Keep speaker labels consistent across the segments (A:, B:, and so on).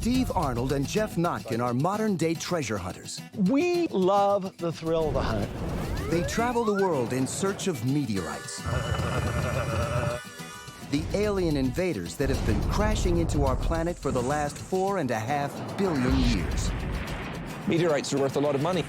A: Steve Arnold and Geoff Notkin are modern-day treasure hunters.
B: We love the thrill of the hunt.
A: They travel the world in search of meteorites. The alien invaders that have been crashing into our planet for the last 4.5 billion years.
C: Meteorites are worth a lot of money.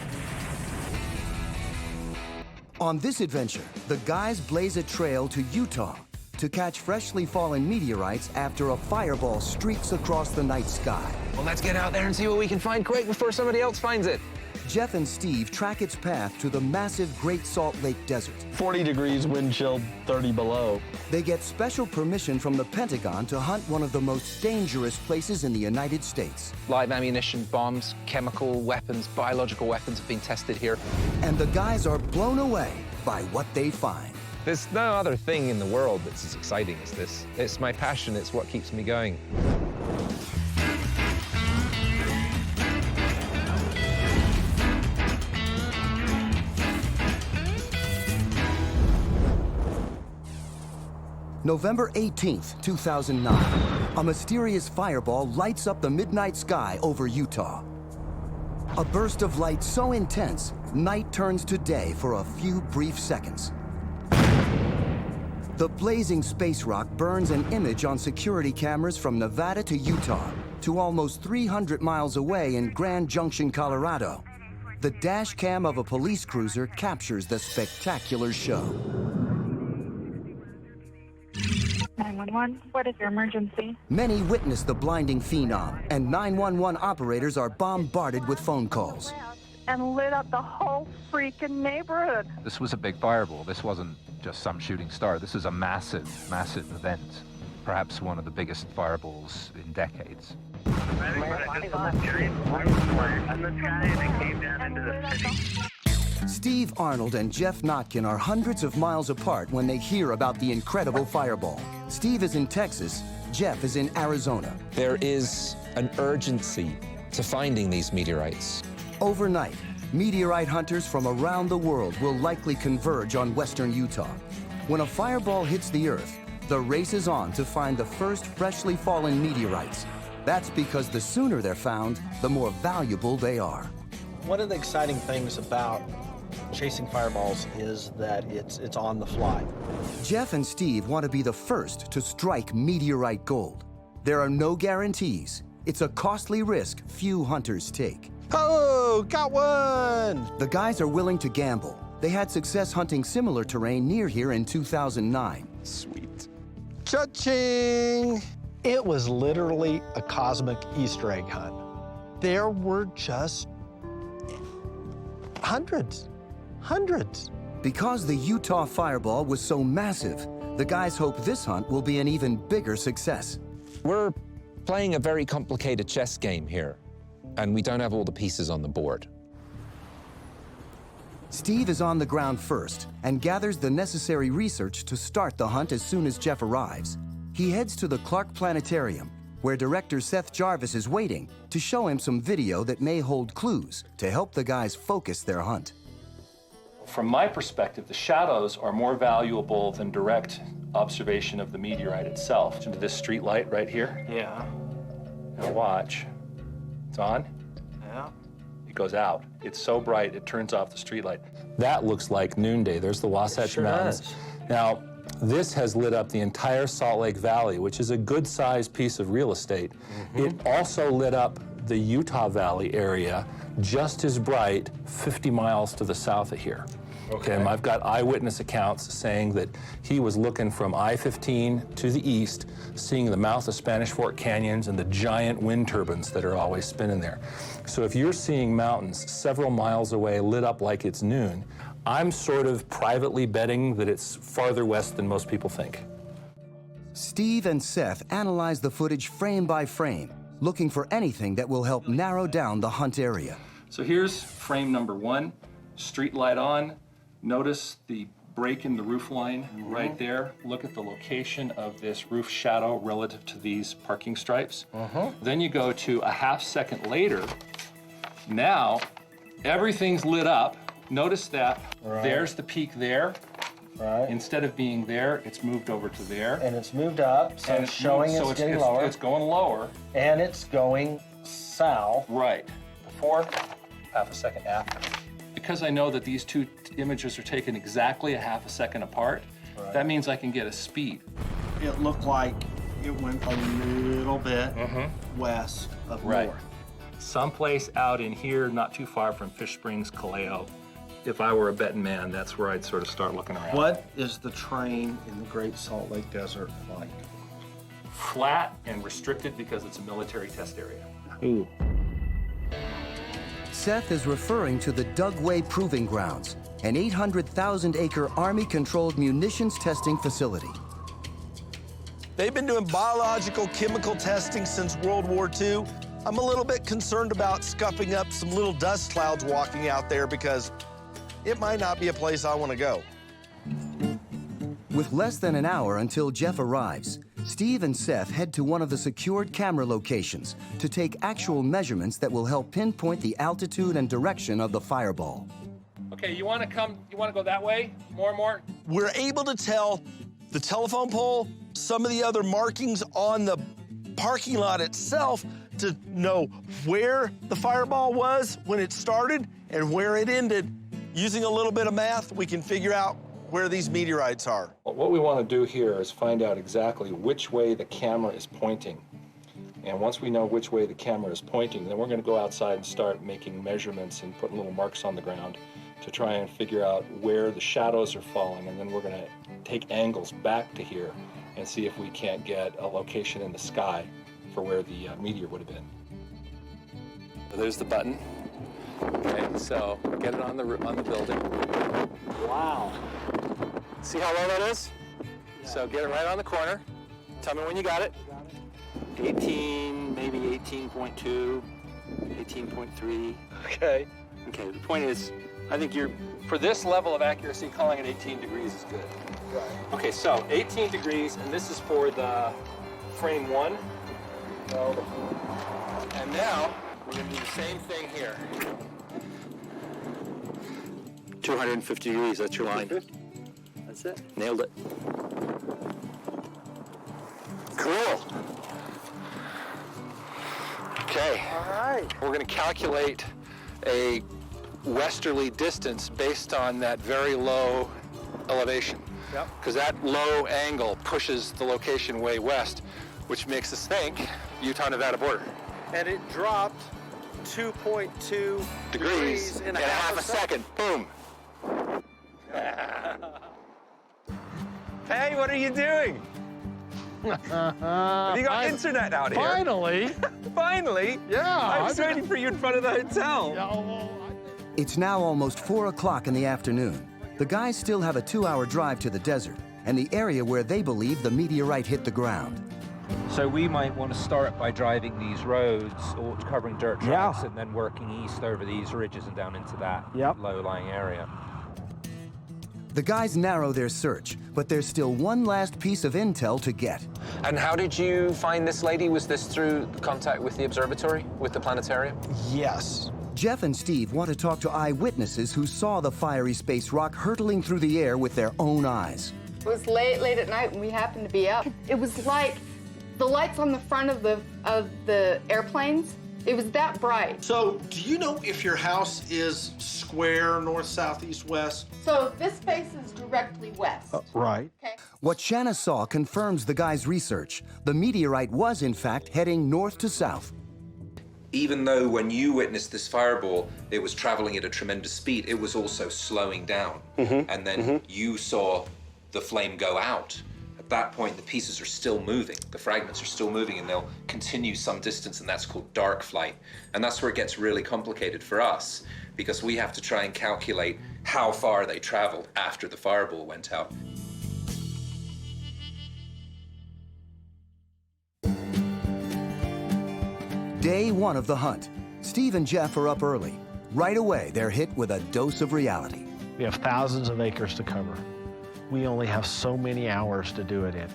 A: On this adventure, the guys blaze a trail to Utah to catch freshly fallen meteorites after a fireball streaks across the night sky.
C: Well, let's get out there and see what we can find quick before somebody else finds it.
A: Geoff and Steve track its path to the massive Great Salt Lake Desert.
B: 40 degrees, wind chill, 30 below.
A: They get special permission from the Pentagon to hunt one of the most dangerous places in the United States.
C: Live ammunition, bombs, chemical weapons, biological weapons have been tested here.
A: And the guys are blown away by what they find.
C: There's no other thing in the world that's as exciting as this. It's my passion, it's what keeps me going.
A: November 18th, 2009, a mysterious fireball lights up the midnight sky over Utah. A burst of light so intense, night turns to day for a few brief seconds. The blazing space rock burns an image on security cameras from Nevada to Utah to almost 300 miles away in Grand Junction, Colorado. The dash cam of a police cruiser captures the spectacular show.
D: 911, what is your emergency?
A: Many witness the blinding phenom, and 911 operators are bombarded with phone calls.
D: And lit up the whole freaking neighborhood.
E: This was a big fireball. This wasn't just some shooting star. This is a massive, massive event. Perhaps one of the biggest fireballs in decades.
A: Steve Arnold and Geoff Notkin are hundreds of miles apart when they hear about the incredible fireball. Steve is in Texas, Geoff is in Arizona.
C: There is an urgency to finding these meteorites.
A: Overnight, meteorite hunters from around the world will likely converge on western Utah. When a fireball hits the Earth, the race is on to find the first freshly fallen meteorites. That's because the sooner they're found, the more valuable they are.
B: One of the exciting things about chasing fireballs is that it's on the fly.
A: Geoff and Steve want to be the first to strike meteorite gold. There are no guarantees. It's a costly risk few hunters take.
B: Oh, got one!
A: The guys are willing to gamble. They had success hunting similar terrain near here in 2009.
C: Sweet.
B: Cha-ching! It was literally a cosmic Easter egg hunt. There were just hundreds.
A: Because the Utah fireball was so massive, the guys hope this hunt will be an even bigger success.
C: We're playing a very complicated chess game here, and we don't have all the pieces on the board.
A: Steve is on the ground first and gathers the necessary research to start the hunt as soon as Geoff arrives. He heads to the Clark Planetarium, where director Seth Jarvis is waiting to show him some video that may hold clues to help the guys focus their hunt.
F: From my perspective, the shadows are more valuable than direct observation of the meteorite itself. Into this street light right here.
B: Yeah.
F: Now watch. It's on.
B: Yeah.
F: It goes out. It's so bright, it turns off the street light. That looks like noonday. There's the Wasatch Mountains.
B: Does.
F: Now, this has lit up the entire Salt Lake Valley, which is a good-sized piece of real estate. It also lit up the Utah Valley area just as bright 50 miles to the south of here. Okay. And I've got eyewitness accounts saying that he was looking from I-15 to the east, seeing the mouth of Spanish Fork Canyons and the giant wind turbines that are always spinning there. So if you're seeing mountains several miles away lit up like it's noon, I'm sort of privately betting that it's farther west than most people think.
A: Steve and Seth analyze the footage frame by frame, looking for anything that will help narrow down the hunt area.
F: So here's frame number one, street light on. Notice the break in the roof line right there. Look at the location of this roof shadow relative to these parking stripes. Then you go to a half second later. Now, everything's lit up. Notice that there's the peak there.
B: Right.
F: Instead of being there, it's moved over to there.
B: And it's moved up, so
F: And
B: it's showing
F: moved- so
B: it's getting lower.
F: It's going lower.
B: And it's going south.
F: Right.
B: Before, half a second after.
F: Because I know that these two images are taken exactly a half a second apart, that means I can get a speed.
B: It looked like it went a little bit west of north.
F: Someplace out in here, not too far from Fish Springs, COULEE. If I were a betting man, that's where I'd sort of start looking around.
B: What is the terrain in the Great Salt Lake Desert like?
F: Flat and restricted because it's a military test area.
B: Ooh.
A: Seth is referring to the Dugway Proving Grounds, an 800,000-acre Army-controlled munitions testing facility.
G: They've been doing biological chemical testing since World War II. I'm a little bit concerned about scuffing up some little dust clouds walking out there because it might not be a place I want to go.
A: With less than an hour until Geoff arrives, Steve and Seth head to one of the secured camera locations to take actual measurements that will help pinpoint the altitude and direction of the fireball.
F: Okay, you want to go that way? More and more?
G: We're able to tell the telephone pole, some of the other markings on the parking lot itself to know where the fireball was when it started and where it ended. Using a little bit of math, we can figure out where these meteorites are.
F: What we want to do here is find out exactly which way the camera is pointing. And once we know which way the camera is pointing, then we're going to go outside and start making measurements and putting little marks on the ground to try and figure out where the shadows are falling. And then we're going to take angles back to here and see if we can't get a location in the sky for where the meteor would have been. There's the button. Okay, so get it on the building.
B: Wow.
F: See how low that is? Yeah. So get it right on the corner. Tell me when you got it.
H: 18, maybe 18.2, 18.3.
F: Okay.
H: Okay, the point is, I think you're...
F: For this level of accuracy, calling it 18 degrees is good.
B: Right.
F: Okay, so 18 degrees, and this is for the frame 1. And now, we're going to do the same thing here.
H: 250 degrees, that's your line.
B: That's it.
H: Nailed it.
F: Cool. Okay.
B: All right.
F: We're going to calculate a westerly distance based on that very low elevation.
B: Yep.
F: Because that low angle pushes the location way west, which makes us think Utah-Nevada border.
B: And it dropped 2.2
F: Degrees in a half a second. Boom.
I: Hey, what are you doing? Have you got internet out here?
B: Finally.
I: Finally?
B: Yeah.
I: I was waiting for you in front of the hotel.
A: It's now almost 4 o'clock in the afternoon. The guys still have a 2-hour drive to the desert and the area where they believe the meteorite hit the ground.
E: So we might want to start by driving these roads or covering dirt tracks and then working east over these ridges and down into that low-lying area.
A: The guys narrow their search, but there's still one last piece of intel to get.
C: And how did you find this lady? Was this through contact with the observatory, with the planetarium?
B: Yes.
A: Geoff and Steve want to talk to eyewitnesses who saw the fiery space rock hurtling through the air with their own eyes.
J: It was late at night when we happened to be up. It was like the lights on the front of the airplanes. It was that bright.
B: So, do you know if your house is square, north, south, east, west?
J: So this faces directly west.
B: Right.
J: Okay.
A: What Shanna saw confirms the guys' research. The meteorite was, in fact, heading north to south.
C: Even though when you witnessed this fireball, it was traveling at a tremendous speed, it was also slowing down. And then you saw the flame go out. At that point, the pieces are still moving. The fragments are still moving, and they'll continue some distance, and that's called dark flight. And that's where it gets really complicated for us, because we have to try and calculate how far they traveled after the fireball went out.
A: Day 1 of the hunt. Steve and Geoff are up early. Right away, they're hit with a dose of reality.
B: We have thousands of acres to cover. We only have so many hours to do it in.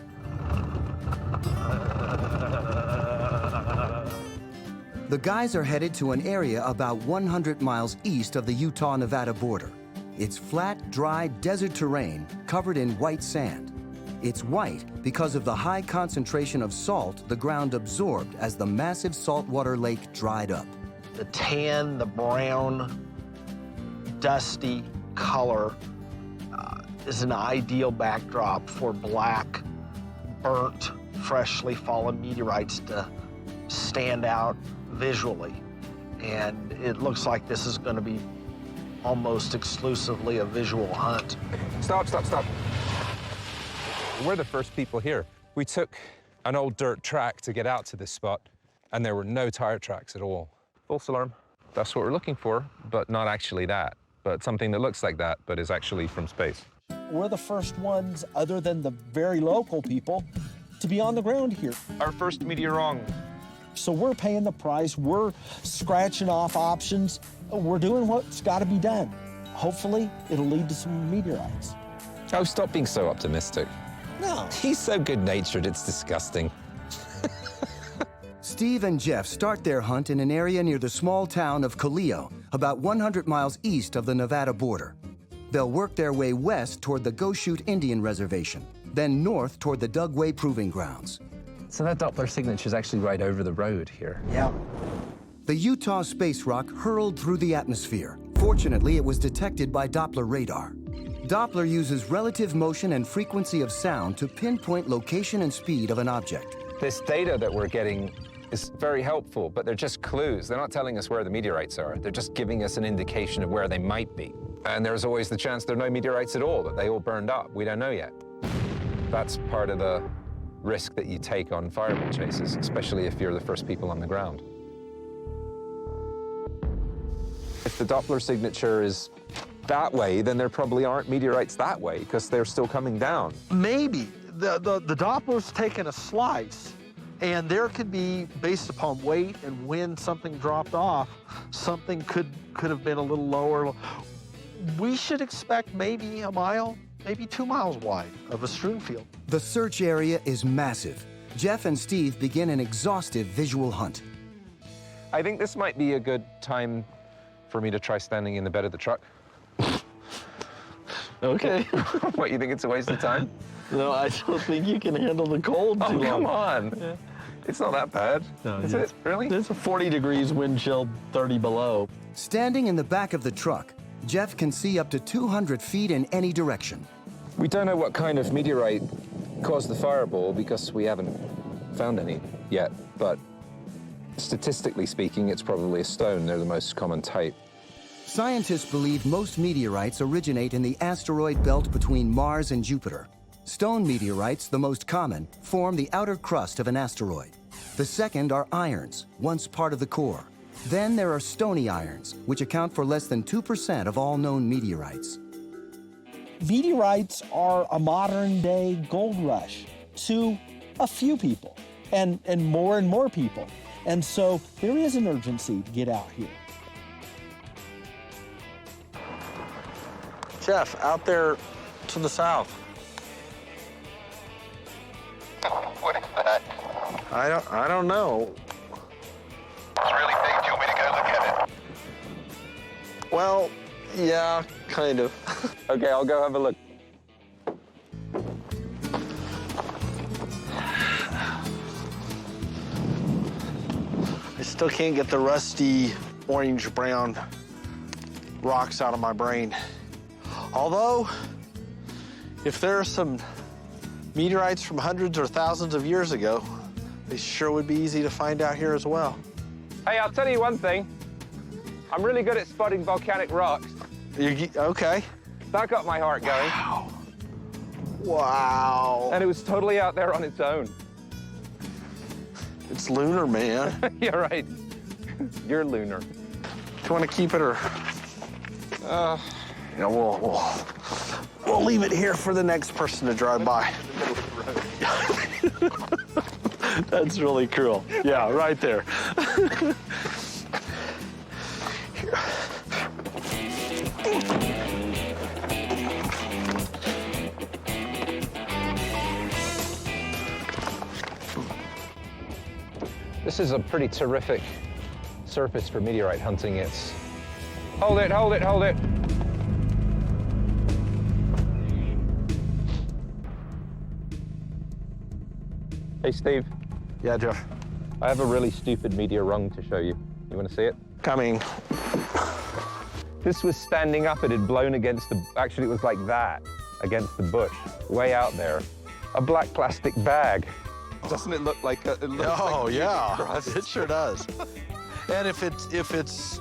A: The guys are headed to an area about 100 miles east of the Utah-Nevada border. It's flat, dry desert terrain covered in white sand. It's white because of the high concentration of salt the ground absorbed as the massive saltwater lake dried up.
B: The tan, the brown, dusty color is an ideal backdrop for black, burnt, freshly fallen meteorites to stand out visually. And it looks like this is going to be almost exclusively a visual hunt.
E: Stop, stop, stop. We're the first people here. We took an old dirt track to get out to this spot, and there were no tire tracks at all. False alarm. That's what we're looking for, but not actually that. But something that looks like that, but is actually from space.
K: We're the first ones, other than the very local people, to be on the ground here.
I: Our first meteor wrong.
K: So we're paying the price, we're scratching off options, we're doing what's got to be done. Hopefully, it'll lead to some meteorites.
L: Oh, stop being so optimistic.
K: No.
L: He's so good-natured, it's disgusting.
A: Steve and Geoff start their hunt in an area near the small town of COULEE, about 100 miles east of the Nevada border. They'll work their way west toward the Goshute Indian Reservation, then north toward the Dugway Proving Grounds.
L: So that Doppler signature is actually right over the road here.
K: Yeah.
A: The Utah space rock hurled through the atmosphere. Fortunately, it was detected by Doppler radar. Doppler uses relative motion and frequency of sound to pinpoint location and speed of an object.
E: This data that we're getting is very helpful, but they're just clues. They're not telling us where the meteorites are. They're just giving us an indication of where they might be. And there's always the chance there are no meteorites at all, that they all burned up. We don't know yet. That's part of the risk that you take on fireball chases, especially if you're the first people on the ground. If the Doppler signature is that way, then there probably aren't meteorites that way, because they're still coming down.
B: Maybe. The Doppler's taken a slice, and there could be, based upon weight and when something dropped off, something could have been a little lower. We should expect maybe a mile, maybe 2 miles wide of a strewn field.
A: The search area is massive. Geoff and Steve begin an exhaustive visual hunt.
E: I think this might be a good time for me to try standing in the bed of the truck.
B: Okay.
E: What, you think it's a waste of time?
B: No, I don't think you can handle the cold too long.
E: Oh, come on.
B: Yeah.
E: It's not that bad.
B: No,
E: Is it? Really?
B: It's a 40 degrees wind chill, 30 below.
A: Standing in the back of the truck, Geoff can see up to 200 feet in any direction.
E: We don't know what kind of meteorite caused the fireball because we haven't found any yet, but statistically speaking, it's probably a stone. They're the most common type.
A: Scientists believe most meteorites originate in the asteroid belt between Mars and Jupiter. Stone meteorites, the most common, form the outer crust of an asteroid. The second are irons, once part of the core. Then there are stony irons, which account for less than 2% of all known meteorites.
K: Meteorites are a modern-day gold rush to a few people and more people. And so there is an urgency to get out here.
B: Geoff, out there to the south.
I: What is that?
B: I don't know.
I: It's really big. Do you want me to go look at it?
B: Well, yeah, kind of.
E: Okay, I'll go have a look.
B: I still can't get the rusty orange-brown rocks out of my brain. Although, if there are some meteorites from hundreds or thousands of years ago, they sure would be easy to find out here as well.
E: Hey, I'll tell you one thing. I'm really good at spotting volcanic rocks.
B: Okay.
E: That got my heart going.
B: Wow. Wow.
E: And it was totally out there on its own.
B: It's lunar, man.
E: You're right. You're lunar.
B: Do you want to keep it or? You know, we'll leave it here for the next person to drive by. That's really cool. Yeah, right there.
E: This is a pretty terrific surface for meteorite hunting. It's... Hold it, hold it, hold it. Hey, Steve.
B: Yeah, Geoff.
E: I have a really stupid meteor rung to show you. You want to see it?
B: Coming.
E: This was standing up. It had blown against the... Actually, it was like that, against the bush, way out there. A black plastic bag. Doesn't it look like a... It looks
G: Oh,
E: like
G: yeah. It sure does. And if it's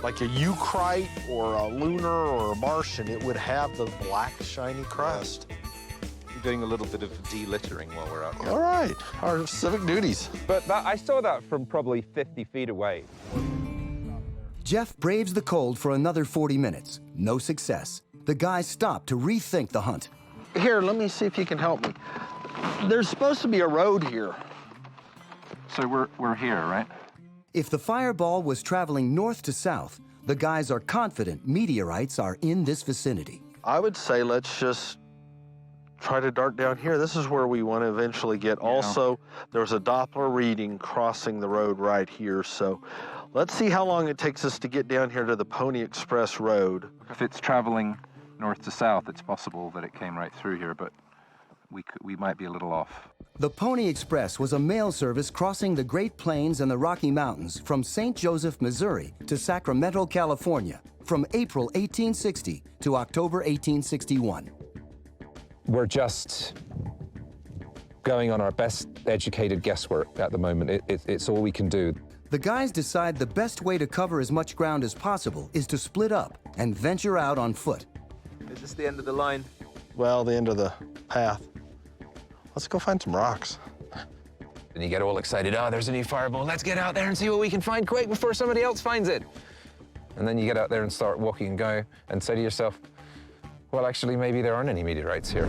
G: like a eucrite or a lunar or a Martian, it would have the black, shiny crust.
E: We're doing a little bit of delittering while we're out here.
G: All right, our civic duties.
E: But I saw that from probably 50 feet away.
A: Geoff braves the cold for another 40 minutes. No success. The guys stop to rethink the hunt.
B: Here, let me see if you can help me. There's supposed to be a road here.
E: So we're here, right?
A: If the fireball was traveling north to south, the guys are confident meteorites are in this vicinity.
G: I would say let's just try to dart down here. This is where we want to eventually get. Yeah. Also, there's a Doppler reading crossing the road right here, so let's see how long it takes us to get down here to the Pony Express Road.
E: If it's traveling north to south, it's possible that it came right through here, but we might be a little off.
A: The Pony Express was a mail service crossing the Great Plains and the Rocky Mountains from St. Joseph, Missouri to Sacramento, California from April 1860 to October 1861.
E: We're just going on our best educated guesswork at the moment. It's all we can do.
A: The guys decide the best way to cover as much ground as possible is to split up and venture out on foot.
E: Is this the end of the line?
G: Well, the end of the path. Let's go find some rocks.
E: And you get all excited, oh, there's a new fireball. Let's get out there and see what we can find quick before somebody else finds it. And then you get out there and start walking and go and say to yourself, well, actually, maybe there aren't any meteorites here.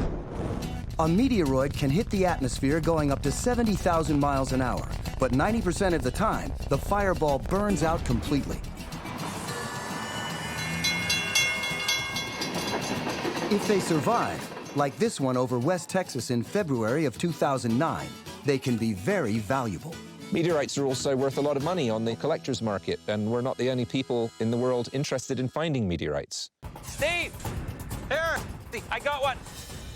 A: A meteoroid can hit the atmosphere going up to 70,000 miles an hour, but 90% of the time, the fireball burns out completely. If they survive, like this one over West Texas in February of 2009, they can be very valuable.
E: Meteorites are also worth a lot of money on the collector's market, and we're not the only people in the world interested in finding meteorites.
H: Steve! Here! I got one!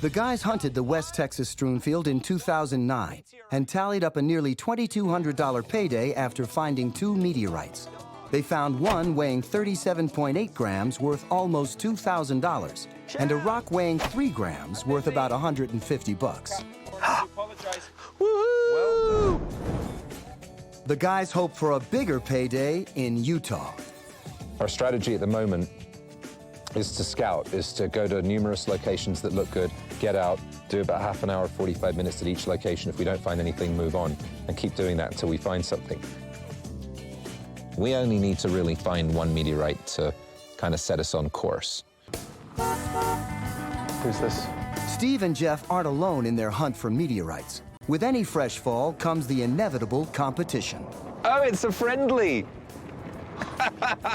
A: The guys hunted the West Texas strewnfield in 2009 and tallied up a nearly $2,200 payday after finding 2 meteorites. They found one weighing 37.8 grams worth almost $2,000 and a rock weighing 3 grams worth about $150.
G: Woohoo!
A: The guys hope for a bigger payday in Utah.
E: Our strategy at the moment is to scout, is to go to numerous locations that look good, get out, do about half an hour, 45 minutes at each location. If we don't find anything, move on, and keep doing that until we find something. We only need to really find one meteorite to kind of set us on course. Who's this?
A: Steve and Geoff aren't alone in their hunt for meteorites. With any fresh fall comes the inevitable competition.
E: Oh, it's a friendly!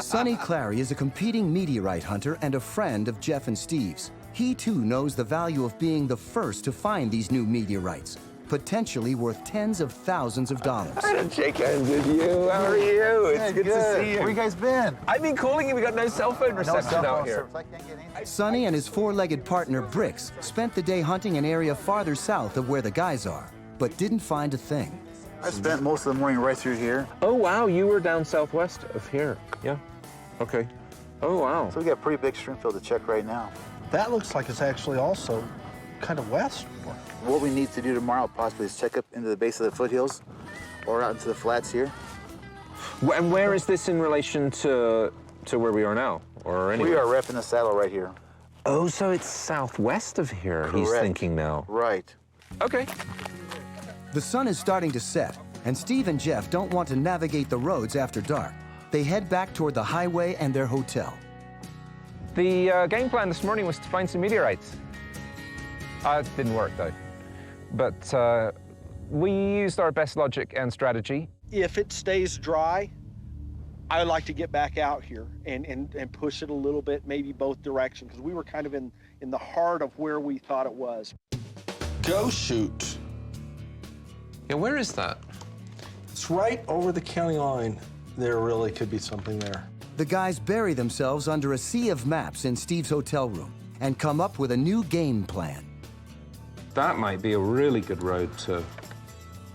A: SONNY CLARY is a competing meteorite hunter and a friend of Geoff and Steve's. He too knows the value of being the first to find these new meteorites, potentially worth tens of thousands of dollars.
E: I don't shake hands with you. How are you? It's good to see you.
M: Where you guys been?
E: I've been calling you. We got no cell phone reception out here.
A: SONNY and his 4-legged partner, Bricks, spent the day hunting an area farther south of where the guys are, but didn't find a thing.
M: I spent most of the morning right through here.
E: Oh, wow. You were down southwest of here. Yeah. Okay. Oh, wow.
M: So we got a pretty big strewnfield to check right now.
G: That looks like it's actually also kind of west.
M: What we need to do tomorrow possibly is check up into the base of the foothills or out into the flats here.
E: And where is this in relation to where we are now? Or anywhere?
M: We are repping the saddle right here.
E: Oh, so it's southwest of here,
M: Correct.
E: He's thinking now.
M: Right.
E: Okay.
A: The sun is starting to set, and Steve and Geoff don't want to navigate the roads after dark. They head back toward the highway and their hotel.
E: The game plan this morning was to find some meteorites. It didn't work, though. But we used our best logic and strategy.
B: If it stays dry, I would like to get back out here and push it a little bit, maybe both directions, because we were kind of in the heart of where we thought it was.
G: Go shoot.
E: Yeah, where is that?
G: It's right over the county line. There really could be something there.
A: The guys bury themselves under a sea of maps in Steve's hotel room and come up with a new game plan.
E: That might be a really good road to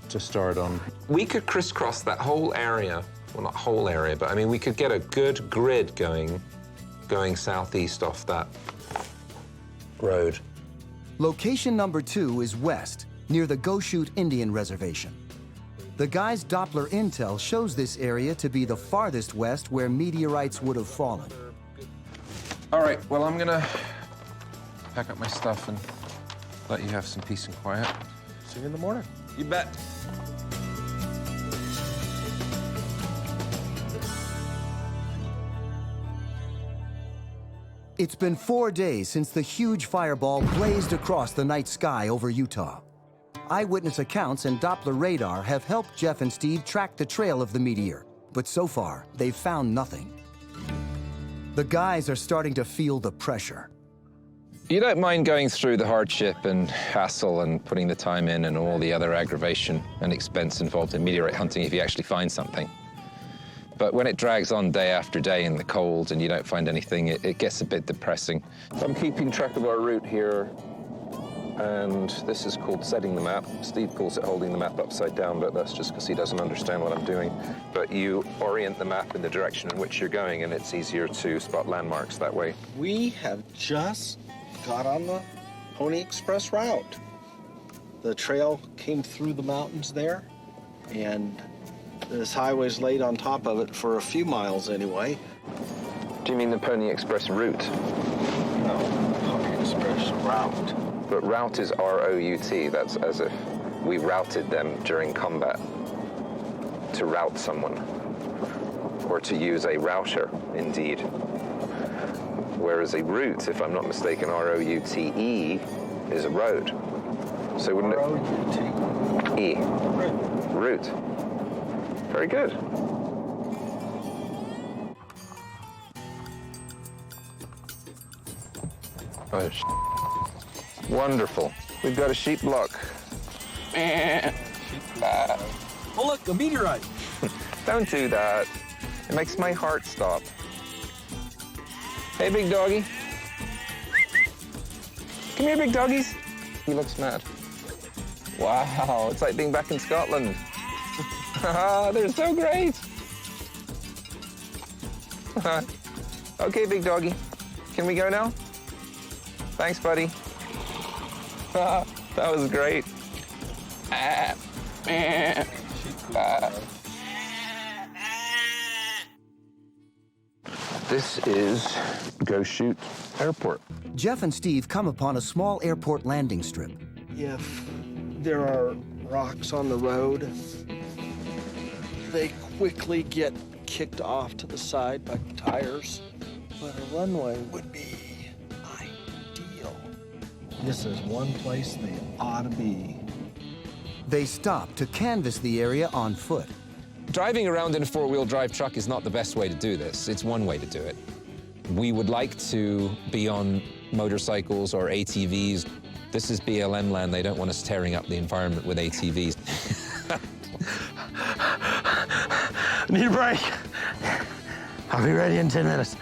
F: to start on.
E: We could crisscross that whole area. Well, not whole area, but I mean, we could get a good grid going southeast off that road.
A: Location number 2 is west, near the Go Shoot Indian Reservation. The guy's Doppler intel shows this area to be the farthest west where meteorites would have fallen.
E: All right, well, I'm gonna pack up my stuff and let you have some peace and quiet.
G: See you in the morning.
E: You bet.
A: It's been 4 days since the huge fireball blazed across the night sky over Utah. Eyewitness accounts and Doppler radar have helped Geoff and Steve track the trail of the meteor, but so far, they've found nothing. The guys are starting to feel the pressure.
E: You don't mind going through the hardship and hassle and putting the time in and all the other aggravation and expense involved in meteorite hunting if you actually find something. But when it drags on day after day in the cold and you don't find anything, it gets a bit depressing. I'm keeping track of our route here, and this is called setting the map. Steve calls it holding the map upside down, but that's just because he doesn't understand what I'm doing. But you orient the map in the direction in which you're going, and it's easier to spot landmarks that way.
B: We have just got on the Pony Express route. The trail came through the mountains there, and this highway's laid on top of it for a few miles anyway.
E: Do you mean the Pony Express route?
B: No, Pony Express route.
E: But route is R-O-U-T. That's as if we routed them during combat. To rout someone. Or to use a router, indeed. Whereas a route, if I'm not mistaken, R-O-U-T-E, is a road. So wouldn't it? R-O-U-T. E. Route. Very good. Oh, wonderful. We've got a sheep block.
G: Oh, look, a meteorite.
E: Don't do that. It makes my heart stop. Hey, big doggy. Come here, big doggies. He looks mad. Wow, it's like being back in Scotland. They're so great. Okay, big doggy. Can we go now? Thanks, buddy. That was great. This is Go Shoot Airport.
A: Geoff and Steve come upon a small airport landing strip.
B: If there are rocks on the road, they quickly get kicked off to the side by tires, but a runway would be ideal. This is one place they ought to be.
A: They stop to canvass the area on foot.
E: Driving around in a four-wheel drive truck is not the best way to do this. It's one way to do it. We would like to be on motorcycles or ATVs. This is BLM land. They don't want us tearing up the environment with ATVs.
B: Need a break. I'll be ready in 10 minutes.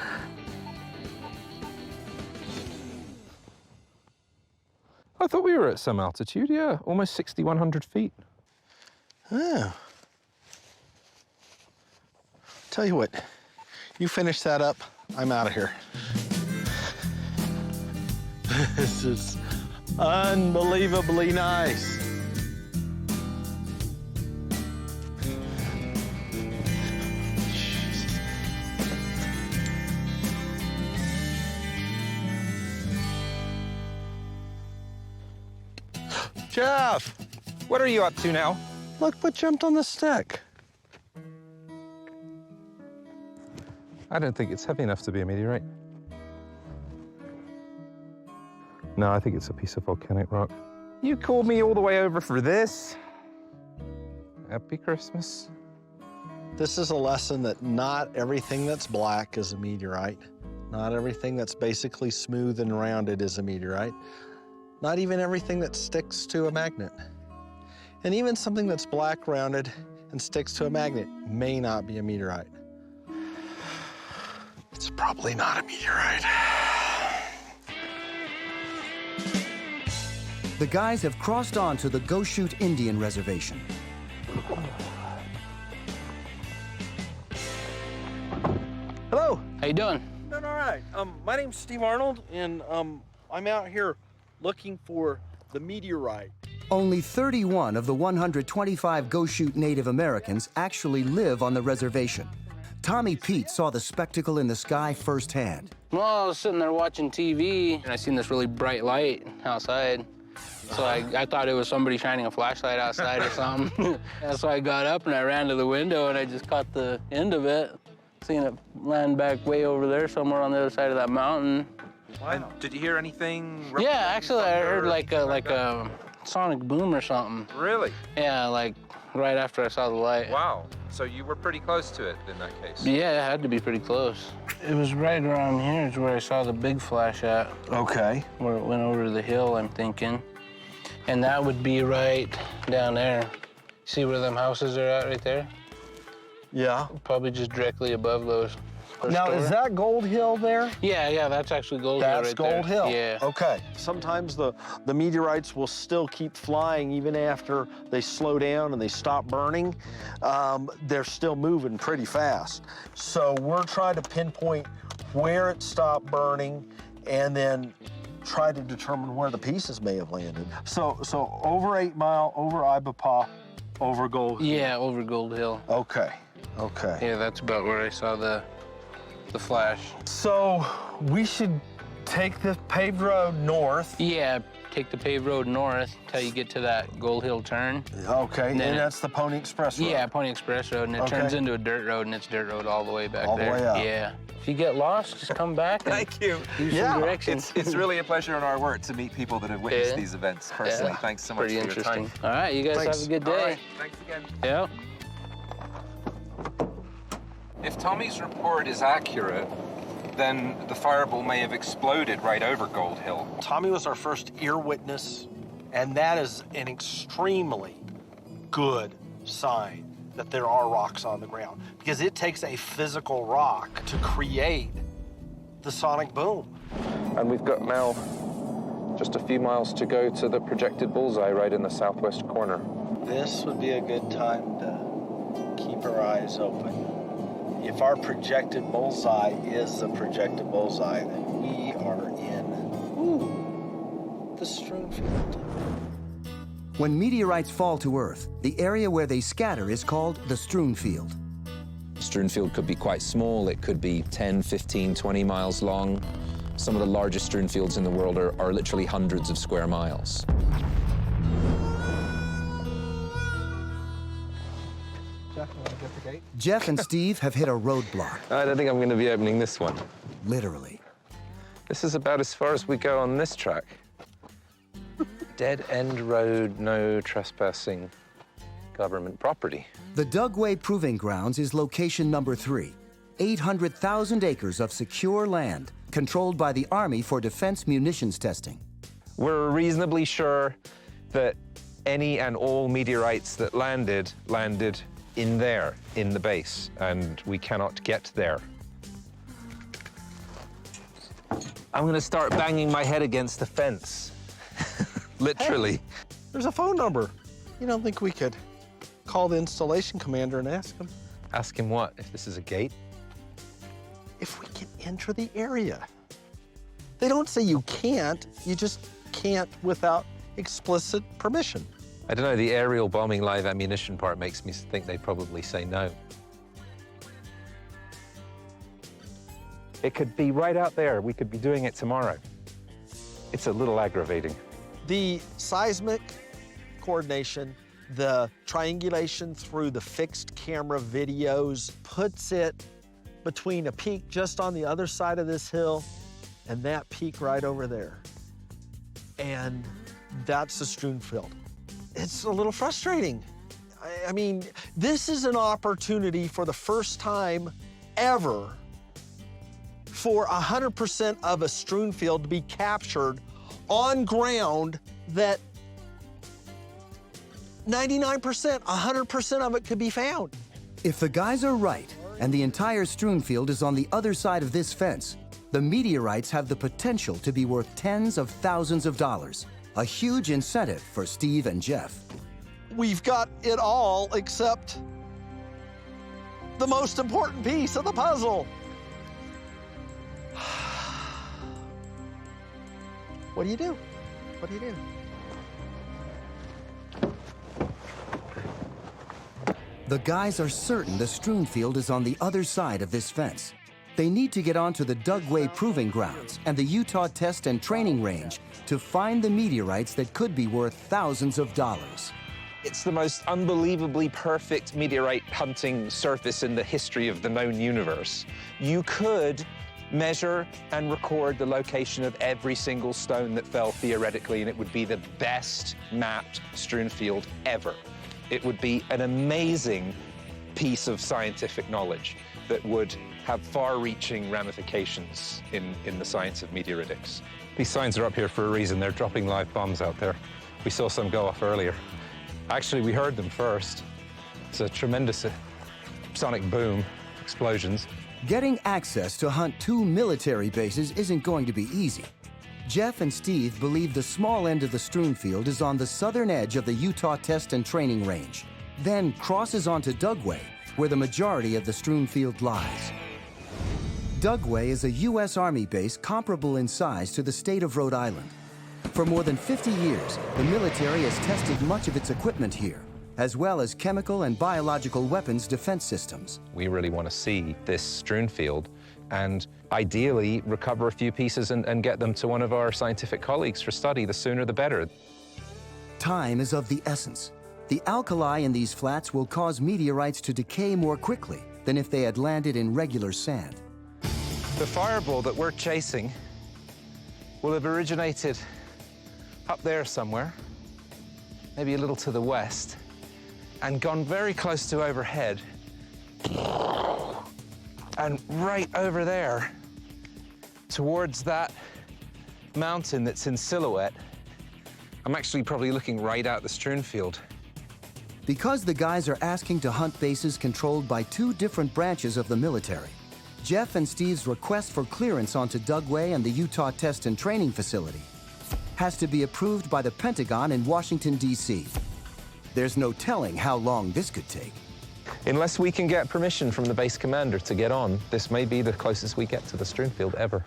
E: I thought we were at some altitude, yeah. Almost 6,100 feet.
B: Yeah. Tell you what, you finish that up, I'm out of here. This is unbelievably nice. Geoff!
E: What are you up to now?
B: Look what jumped on the stick.
E: I don't think it's heavy enough to be a meteorite. No, I think it's a piece of volcanic rock. You called me all the way over for this? Happy Christmas.
B: This is a lesson that not everything that's black is a meteorite. Not everything that's basically smooth and rounded is a meteorite. Not even everything that sticks to a magnet. And even something that's black, rounded, and sticks to a magnet may not be a meteorite. It's probably not a meteorite.
A: The guys have crossed on to the Go Shoot Indian Reservation.
G: Hello.
N: How you doing?
G: Doing all right. My name's Steve Arnold, and I'm out here looking for the meteorite.
A: Only 31 of the 125 Go-Shoot Native Americans actually live on the reservation. Tommy Pete saw the spectacle in the sky firsthand.
N: Well, I was sitting there watching TV, and I seen this really bright light outside. So I thought it was somebody shining a flashlight outside or something. And so I got up and I ran to the window and I just caught the end of it. Seen it land back way over there somewhere on the other side of that mountain.
C: Wow. Did you hear anything?
N: Yeah, actually I heard like a sonic boom or something.
C: Really?
N: Yeah, like right after I saw the light.
C: Wow. So you were pretty close to it in that case?
N: Yeah, it had to be pretty close. It was right around here is where I saw the big flash at.
G: Okay.
N: Where it went over the hill, I'm thinking. And that would be right down there. See where them houses are at right there?
G: Yeah.
N: Probably just directly above those.
G: Now, is that Gold Hill there?
N: Yeah, that's actually Gold Hill right there.
G: That's Gold Hill?
N: Yeah.
G: Okay. Sometimes the meteorites will still keep flying even after they slow down and they stop burning. They're still moving pretty fast. So we're trying to pinpoint where it stopped burning and then try to determine where the pieces may have landed. So over 8 Mile, over Ibapaw, over Gold Hill.
N: Yeah, over Gold Hill.
G: Okay. Okay.
N: Yeah, that's about where I saw the flash.
G: So we should take the paved road north.
N: Yeah, take the paved road north until you get to that Gold Hill turn.
G: Okay, and that's the Pony Express Road.
N: Yeah, Pony Express Road, and it turns into a dirt road, and it's dirt road all the way back
G: all
N: there.
G: All the way up.
N: Yeah. If you get lost, just come back.
C: Thank you.
N: Use some directions.
C: It's really a pleasure in our work to meet people that have witnessed these events personally.
N: Yeah.
C: Thanks so much
N: Pretty
C: for your time.
N: interesting. All right, you guys have a good day.
C: All right, thanks again.
N: Yeah.
C: If Tommy's report is accurate, then the fireball may have exploded right over Gold Hill.
G: Tommy was our first ear witness, and that is an extremely good sign that there are rocks on the ground, because it takes a physical rock to create the sonic boom.
E: And we've got now just a few miles to go to the projected bullseye right in the southwest corner.
G: This would be a good time to keep our eyes open. If our projected bullseye is the projected bullseye, then we are in the strewnfield.
A: When meteorites fall to Earth, the area where they scatter is called the strewn field.
E: The strewn field could be quite small. It could be 10, 15, 20 miles long. Some of the largest strewn fields in the world are literally hundreds of square miles.
M: Geoff, you want to get the gate?
A: Geoff and Steve have hit a roadblock.
E: I don't think I'm going to be opening this one.
A: Literally.
E: This is about as far as we go on this track. Dead end road, no trespassing, government property.
A: The Dugway Proving Grounds is location number 3. 800,000 acres of secure land controlled by the Army for defense munitions testing.
E: We're reasonably sure that any and all meteorites that landed in there, in the base, and we cannot get there. I'm going to start banging my head against the fence. Literally.
G: Hey, there's a phone number. You don't think we could call the installation commander and ask him?
E: Ask him what? If this is a gate?
G: If we can enter the area. They don't say you can't, you just can't without explicit permission.
E: I don't know, the aerial bombing live ammunition part makes me think they'd probably say no. It could be right out there. We could be doing it tomorrow. It's a little aggravating.
G: The seismic coordination, the triangulation through the fixed camera videos puts it between a peak just on the other side of this hill and that peak right over there. And that's the strewn field. It's a little frustrating. I mean, this is an opportunity for the first time ever for 100% of a strewn field to be captured on ground that 99%, 100% of it could be found.
A: If the guys are right, and the entire strewn field is on the other side of this fence, the meteorites have the potential to be worth tens of thousands of dollars. A huge incentive for Steve and Geoff.
G: we've got it all except the most important piece of the puzzle. What do you do? What do you do?
A: The guys are certain the strewnfield is on the other side of this fence. They need to get onto the Dugway Proving Grounds and the Utah Test and Training Range to find the meteorites that could be worth thousands of dollars.
E: It's the most unbelievably perfect meteorite hunting surface in the history of the known universe. You could measure and record the location of every single stone that fell theoretically, and it would be the best mapped strewn field ever. It would be an amazing piece of scientific knowledge that would have far-reaching ramifications in the science of meteoritics. These signs are up here for a reason. They're dropping live bombs out there. We saw some go off earlier. Actually, we heard them first. It's a tremendous sonic boom, explosions.
A: Getting access to hunt 2 military bases isn't going to be easy. Geoff and Steve believe the small end of the strewn field is on the southern edge of the Utah Test and Training Range, then crosses onto Dugway, where the majority of the strewn field lies. Dugway is a U.S. Army base comparable in size to the state of Rhode Island. For more than 50 years, the military has tested much of its equipment here, as well as chemical and biological weapons defense systems.
E: We really want to see this strewn field and ideally recover a few pieces and get them to one of our scientific colleagues for study. The sooner the better.
A: Time is of the essence. The alkali in these flats will cause meteorites to decay more quickly than if they had landed in regular sand.
E: The fireball that we're chasing will have originated up there somewhere, maybe a little to the west, and gone very close to overhead. And right over there, towards that mountain that's in silhouette, I'm actually probably looking right out the strewn field.
A: Because the guys are asking to hunt bases controlled by 2 different branches of the military, Geoff and Steve's request for clearance onto Dugway and the Utah Test and Training Facility has to be approved by the Pentagon in Washington, D.C. There's no telling how long this could take.
E: Unless we can get permission from the base commander to get on, this may be the closest we get to the strewn field ever.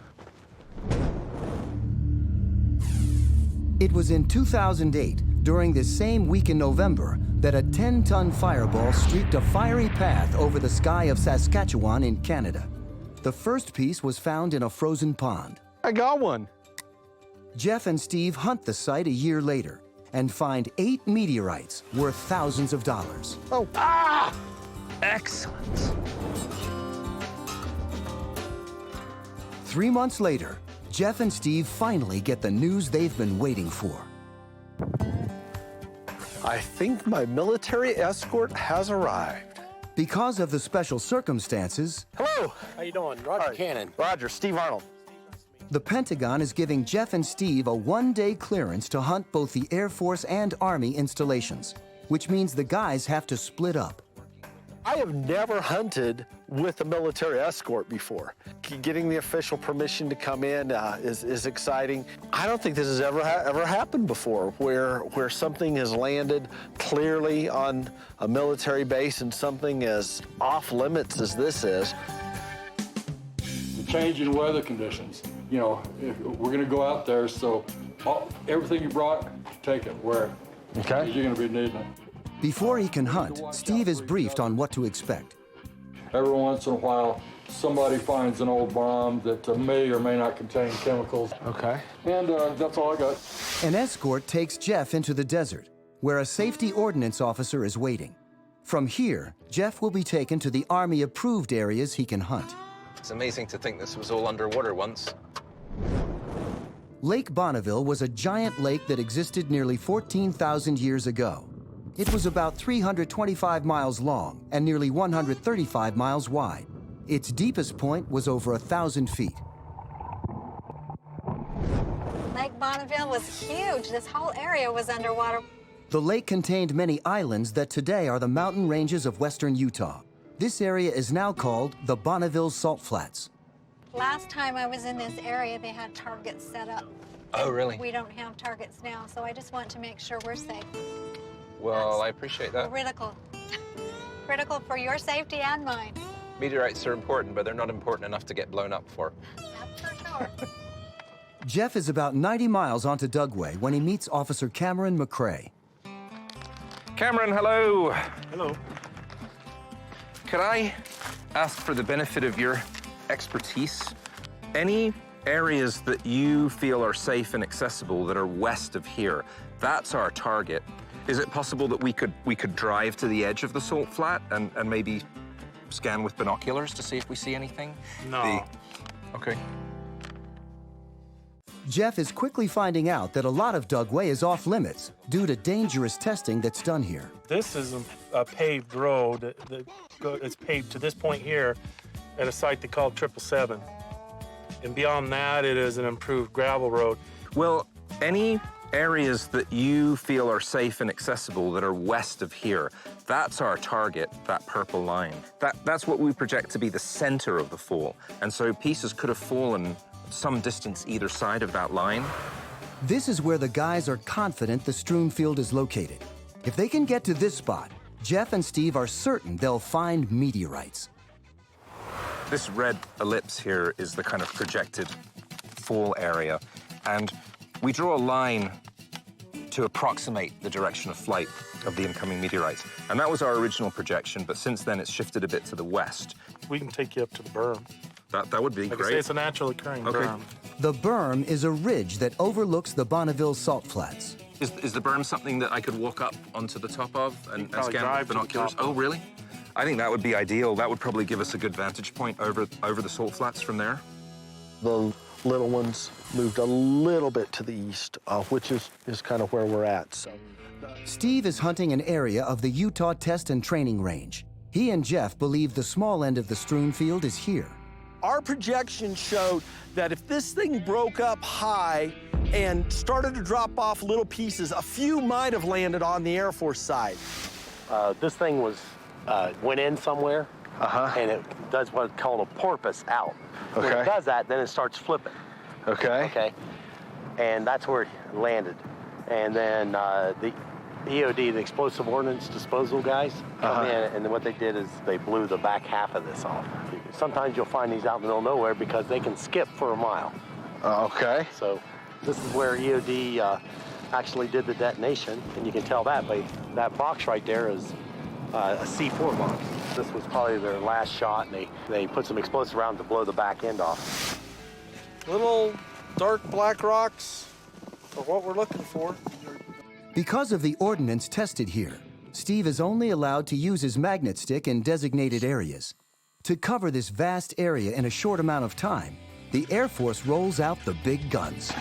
A: It was in 2008, during this same week in November, that a 10-ton fireball streaked a fiery path over the sky of Saskatchewan in Canada. The first piece was found in a frozen pond.
G: I got one.
A: Geoff and Steve hunt the site a year later and find 8 meteorites worth thousands of dollars.
G: Oh,
E: ah! Excellent.
A: 3 months later, Geoff and Steve finally get the news they've been waiting for.
G: I think my military escort has arrived.
A: Because of the special circumstances,
G: Hello.
O: How you doing? Roger Cannon.
G: Roger, Steve Arnold.
A: the Pentagon is giving Geoff and Steve a one-day clearance to hunt both the Air Force and Army installations, which means the guys have to split up.
G: I have never hunted with a military escort before. Getting the official permission to come in is exciting. I don't think this has ever happened before, where something has landed clearly on a military base and something as off limits as this is.
P: The changing weather conditions. You know, we're going to go out there, so everything you brought, take it, wear it.
G: Okay.
P: 'Cause you're going to be needing it.
A: Before he can hunt, Steve is briefed on what to expect.
P: Every once in a while, somebody finds an old bomb that may or may not contain chemicals.
G: Okay.
P: And that's all I got.
A: An escort takes Geoff into the desert, where a safety ordnance officer is waiting. From here, Geoff will be taken to the Army-approved areas he can hunt.
E: It's amazing to think this was all underwater once.
A: Lake Bonneville was a giant lake that existed nearly 14,000 years ago. It was about 325 miles long and nearly 135 miles wide. Its deepest point was over 1,000 feet.
Q: Lake Bonneville was huge. This whole area was underwater.
A: The lake contained many islands that today are the mountain ranges of western Utah. This area is now called the Bonneville Salt Flats.
Q: Last time I was in this area, they had targets set up.
E: Oh, really?
Q: We don't have targets now, so I just want to make sure we're safe.
E: Well, I appreciate that.
Q: Critical. Critical for your safety and mine.
E: Meteorites are important, but they're not important enough to get blown up for.
Q: That's for sure.
A: Jeff is about 90 miles onto Dugway when he meets Officer Cameron McCrae.
E: Cameron, hello.
G: Hello.
E: Could I ask, for the benefit of your expertise, any areas that you feel are safe and accessible that are west of here? That's our target. Is it possible that we could drive to the edge of the salt flat and maybe scan with binoculars to see if we see anything?
G: No.
E: Okay.
A: Jeff is quickly finding out that a lot of Dugway is off limits due to dangerous testing that's done here.
O: This is a paved road it's paved to this point here at a site they call 777. And beyond that, it is an improved gravel road.
E: Well, any areas that you feel are safe and accessible that are west of here, that's our target, that purple line. That's what we project to be the center of the fall. And so pieces could have fallen some distance either side of that line.
A: This is where the guys are confident the strewn field is located. If they can get to this spot, Geoff and Steve are certain they'll find meteorites.
E: This red ellipse here is the kind of projected fall area, and we draw a line to approximate the direction of flight of the incoming meteorites. And that was our original projection, but since then it's shifted a bit to the west.
O: We can take you up to the berm.
E: That would be
O: like
E: great.
O: I say, it's a naturally occurring berm.
A: The berm is a ridge that overlooks the Bonneville salt flats.
E: Is the berm something that I could walk up onto the top of and scan with binoculars?
O: Oh,
E: really? I think that would be ideal. That would probably give us a good vantage point over the salt flats from there.
B: The little ones moved a little bit to the east, which is kind of where we're at. So,
A: Steve is hunting an area of the Utah Test and Training Range. He and Geoff believe the small end of the strewn field is here.
G: Our projection showed that if this thing broke up high and started to drop off little pieces, a few might have landed on the Air Force side.
B: this thing was went in somewhere, and it does what's called a porpoise out. When it does that, then it starts flipping. Okay. And that's where it landed. And then the EOD, the Explosive Ordnance Disposal guys, come in, and then what they did is they blew the back half of this off. Sometimes you'll find these out in the middle of nowhere because they can skip for a mile. So this is where EOD actually did the detonation, and you can tell that by that box right there is a C4 box. This was probably their last shot, and they put some explosive around to blow the back end off.
G: Little dark black rocks are what we're looking for.
A: Because of the ordnance tested here, Steve is only allowed to use his magnet stick in designated areas. To cover this vast area in a short amount of time, the Air Force rolls out the big guns.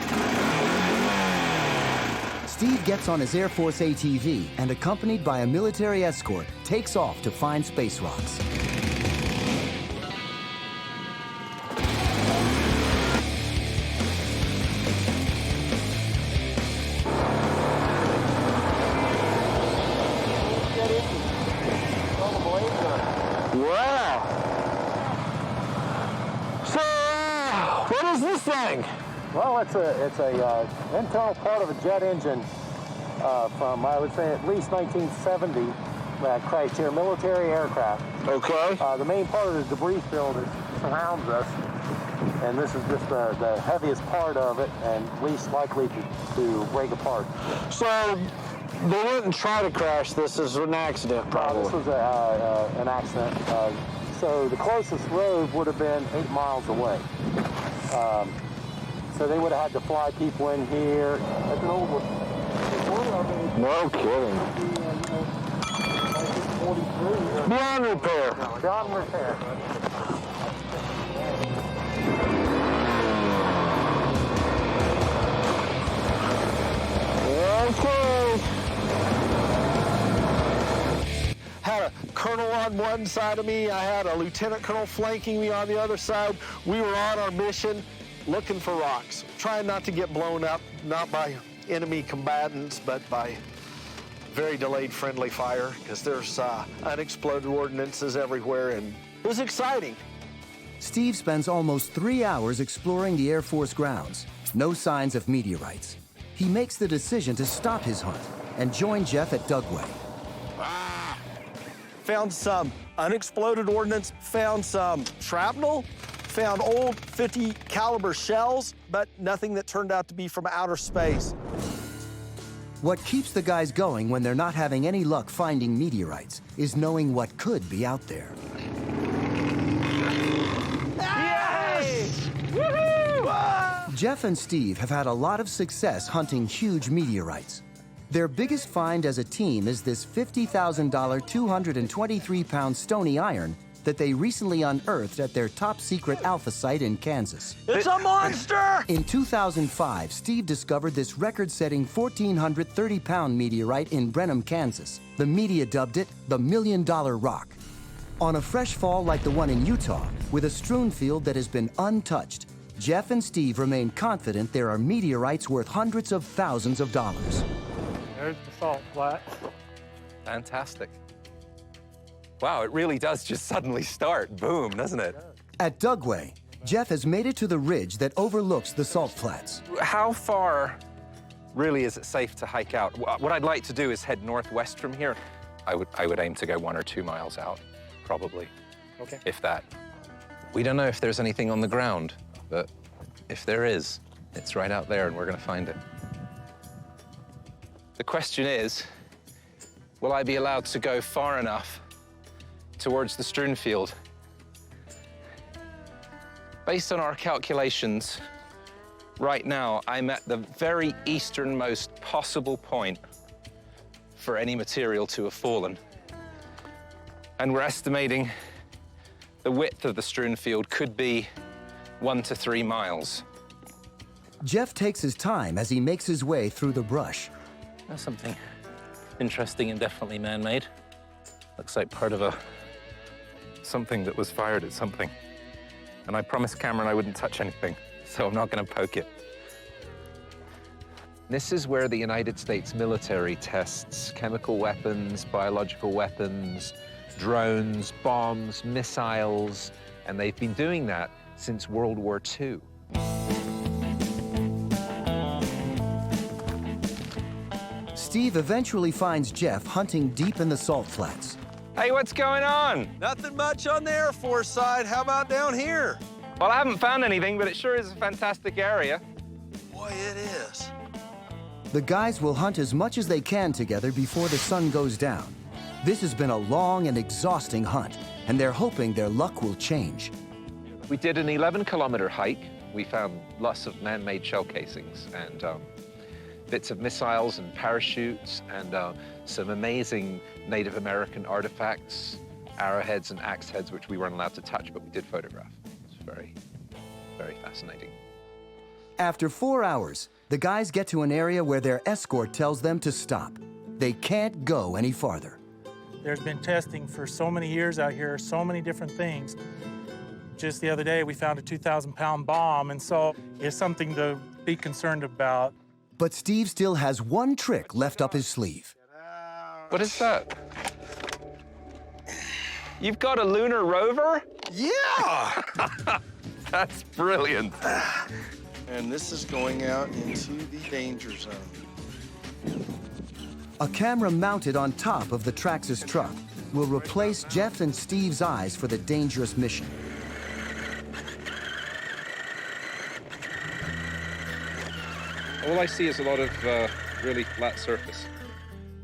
A: Steve gets on his Air Force ATV and, accompanied by a military escort, takes off to find space rocks.
B: Wow. So, what is this thing? Well, it's a internal part of a jet engine from, I would say, at least 1970 that crashed here, military aircraft. Okay. The main part of the debris field surrounds us, and this is just the heaviest part of it and least likely to break apart. So, they didn't try to crash this. This is an accident, probably. This was an accident. So the closest road would have been 8 miles away. So they would have had to fly people in here. That's an old one. No kidding. Beyond repair. Beyond repair. Okay. Had a colonel on one side of me. I had a lieutenant colonel flanking me on the other side. We were on our mission looking for rocks, trying not to get blown up, not by enemy combatants, but by very delayed friendly fire, because there's unexploded ordnances everywhere, and it was exciting.
A: Steve spends almost 3 hours exploring the Air Force grounds. No signs of meteorites. He makes the decision to stop his hunt and join Geoff at Dugway.
G: Found some unexploded ordnance, found some shrapnel, found old .50 caliber shells, but nothing that turned out to be from outer space.
A: What keeps the guys going when they're not having any luck finding meteorites is knowing what could be out there.
G: Yes! Woohoo!
A: Geoff and Steve have had a lot of success hunting huge meteorites. Their biggest find as a team is this $50,000 223-pound stony iron that they recently unearthed at their top-secret alpha site in Kansas.
G: It's a monster!
A: In 2005, Steve discovered this record-setting 1,430-pound meteorite in Brenham, Kansas. The media dubbed it the $1 Million Rock. On a fresh fall like the one in Utah, with a strewn field that has been untouched, Geoff and Steve remain confident there are meteorites worth hundreds of thousands of dollars.
O: There's the salt flat.
E: Fantastic. Wow, it really does just suddenly start. Boom, doesn't it?
A: At Dugway, Geoff has made it to the ridge that overlooks the salt flats.
E: How far really is it safe to hike out? What I'd like to do is head northwest from here. I would aim to go 1 or 2 miles out, probably.
O: Okay.
E: If that. We don't know if there's anything on the ground, but if there is, it's right out there and we're gonna find it. The question is, will I be allowed to go far enough towards the strewn field? Based on our calculations, right now, I'm at the very easternmost possible point for any material to have fallen. And we're estimating the width of the strewn field could be 1 to 3 miles.
A: Geoff takes his time as he makes his way through the brush.
E: That's something interesting and definitely man-made. Looks like part of something that was fired at something. And I promised Cameron I wouldn't touch anything, so I'm not gonna poke it. This is where the United States military tests chemical weapons, biological weapons, drones, bombs, missiles, and they've been doing that since World War II.
A: Steve eventually finds Geoff hunting deep in the salt flats.
E: Hey, what's going on?
G: Nothing much on the Air Force side. How about down here?
E: Well, I haven't found anything, but it sure is a fantastic area.
G: Boy, it is.
A: The guys will hunt as much as they can together before the sun goes down. This has been a long and exhausting hunt, and they're hoping their luck will change.
E: We did an 11-kilometer hike. We found lots of man-made shell casings and bits of missiles and parachutes and some amazing Native American artifacts, arrowheads and axe heads, which we weren't allowed to touch, but we did photograph. It's very, very fascinating.
A: After 4 hours, the guys get to an area where their escort tells them to stop. They can't go any farther.
O: There's been testing for so many years out here, so many different things. Just the other day, we found a 2,000-pound bomb, and so it's something to be concerned about.
A: But Steve still has one trick left up his sleeve.
E: What is that? You've got a lunar rover?
G: Yeah!
E: That's brilliant.
G: And this is going out into the danger zone.
A: A camera mounted on top of the Traxxas truck will replace Geoff and Steve's eyes for the dangerous mission.
E: All I see is a lot of really flat surface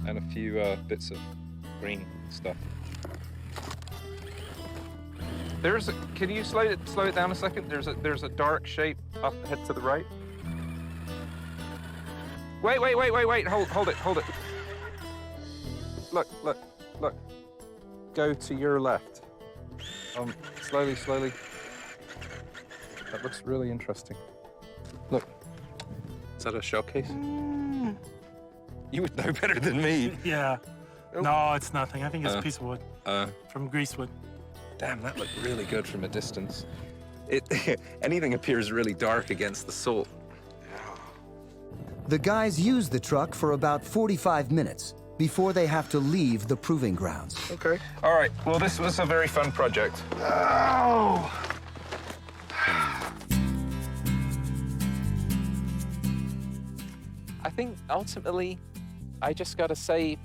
E: and a few bits of green stuff. Can you slow it down a second? There's a dark shape up ahead to the right. Wait, hold it. Look. Go to your left. Slowly. That looks really interesting. Look. Is that a shell case? You would know better than me.
O: Yeah. No, it's nothing. I think it's a piece of wood from greasewood.
E: Damn, that looked really good from a distance. Anything appears really dark against the salt.
A: The guys use the truck for about 45 minutes before they have to leave the proving grounds.
E: Okay. All right. Well, this was a very fun project.
G: Oh!
E: I think ultimately I just got to say,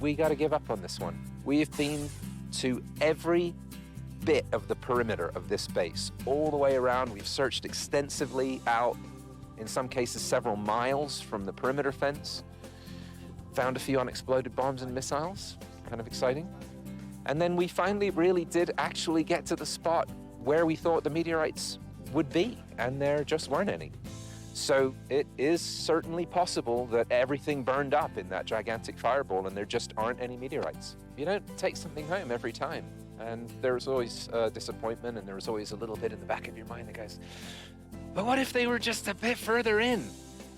E: we got to give up on this one. We have been to every bit of the perimeter of this base, all the way around. We've searched extensively out, in some cases several miles from the perimeter fence. Found a few unexploded bombs and missiles, kind of exciting. And then we finally really did actually get to the spot where we thought the meteorites would be, and there just weren't any. So it is certainly possible that everything burned up in that gigantic fireball and there just aren't any meteorites. You don't take something home every time. And there's always disappointment, and there's always a little bit in the back of your mind that goes, but what if they were just a bit further in?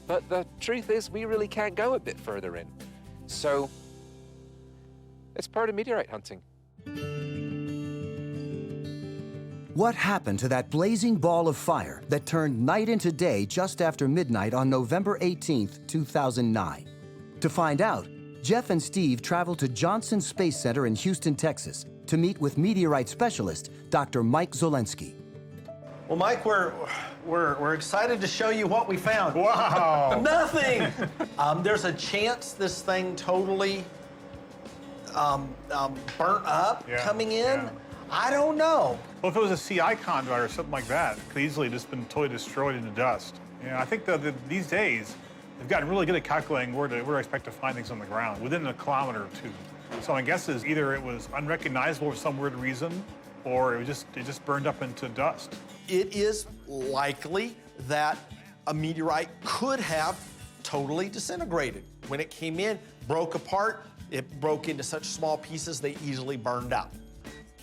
E: But the truth is, we really can't go a bit further in. So it's part of meteorite hunting.
A: What happened to that blazing ball of fire that turned night into day just after midnight on November 18th, 2009? To find out, Geoff and Steve traveled to Johnson Space Center in Houston, Texas, to meet with meteorite specialist Dr. Mike Zolensky.
B: Well, Mike, we're excited to show you what we found.
R: Wow!
B: Nothing! There's a chance this thing totally burnt up coming in.
R: Yeah.
B: I don't know.
R: Well, if it was a CI conduit or something like that, it could easily just been totally destroyed into dust. Yeah, I think that these days, they've gotten really good at calculating where to expect to find things on the ground, within a kilometer or two. So my guess is either it was unrecognizable for some weird reason, or it just burned up into dust.
B: It is likely that a meteorite could have totally disintegrated. When it came in, broke apart, it broke into such small pieces they easily burned up.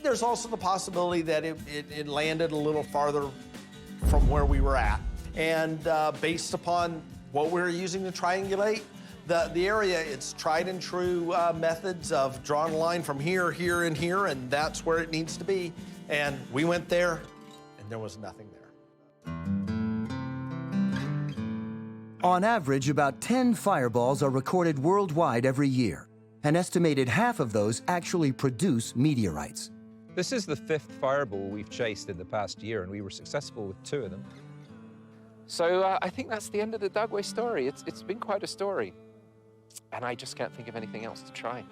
B: There's also the possibility that it landed a little farther from where we were at. And based upon what we were using to triangulate the area, it's tried and true methods of drawing a line from here, here, and here, and that's where it needs to be. And we went there, and there was nothing there.
A: On average, about 10 fireballs are recorded worldwide every year. An estimated half of those actually produce meteorites.
E: This is the 5th fireball we've chased in the past year, and we were successful with 2 of them. So I think that's the end of the Dugway story. It's been quite a story. And I just can't think of anything else to try.